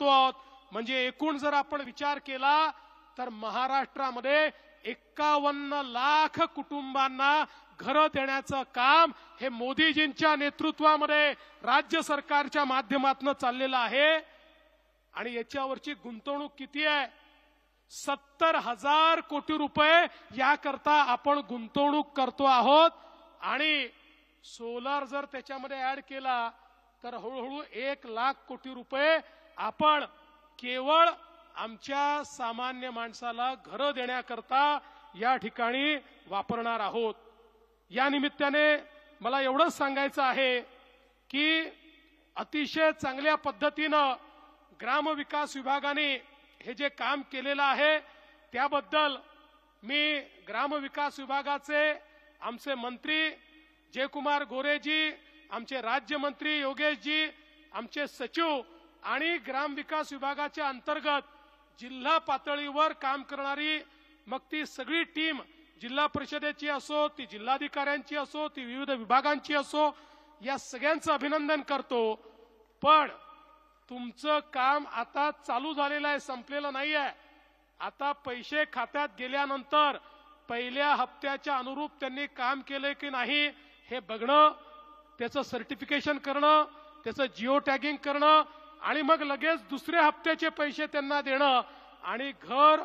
आहोत. म्हणजे एकूण जर आपण विचार केला तर महाराष्ट्रामध्ये 51 लाख कुटुंबांना घरं देण्याचं काम हे मोदीजींच्या नेतृत्वामध्ये राज्य सरकारच्या माध्यमातून चाललेलं आहे. आणि याच्यावरची गुंतवणूक किती आहे? 70,000 कोटी रुपये याकरता आपण गुंतवणूक करतो आहोत. आणि सोलार जर त्याच्यामध्ये ऍड केला तर हळूहळू 1 लाख कोटी रुपये आपण केवळ आमच्या सामान्य माणसाला घरं देण्याकरता या ठिकाणी वापरणार आहोत. या निमित्ताने मला एवढंच सांगायचं आहे की अतिशय चांगल्या पद्धतीनं ग्रामविकास विभागाने हे जे काम केलेलं आहे त्याबद्दल मी ग्रामविकास विभागाचे आमचे मंत्री जयकुमार गोरेजी, आमचे राज्यमंत्री योगेशजी, आमचे सचिव आणि ग्रामविकास विभागाच्या अंतर्गत जिल्हा पातळीवर काम करणारी मग ती सगळी टीम, जिल्हा परिषदेची असो, ती जिल्हाधिकाऱ्यांची असो, ती विविध विभागांची असो, या सगळ्यांचं अभिनंदन करतो. पण तुमचं काम आता चालू झालेलं आहे, संपलेलं नाहीये. आता पैसे खात्यात गेल्यानंतर पहिल्या हप्त्याच्या अनुरूप त्यांनी काम केलंय की नाही हे बघणं, त्याचं सर्टिफिकेशन करणं, त्याचं जिओ टॅगिंग करणं आणि मग लगेच दुसऱ्या हप्त्याचे पैसे त्यांना देणं आणि घर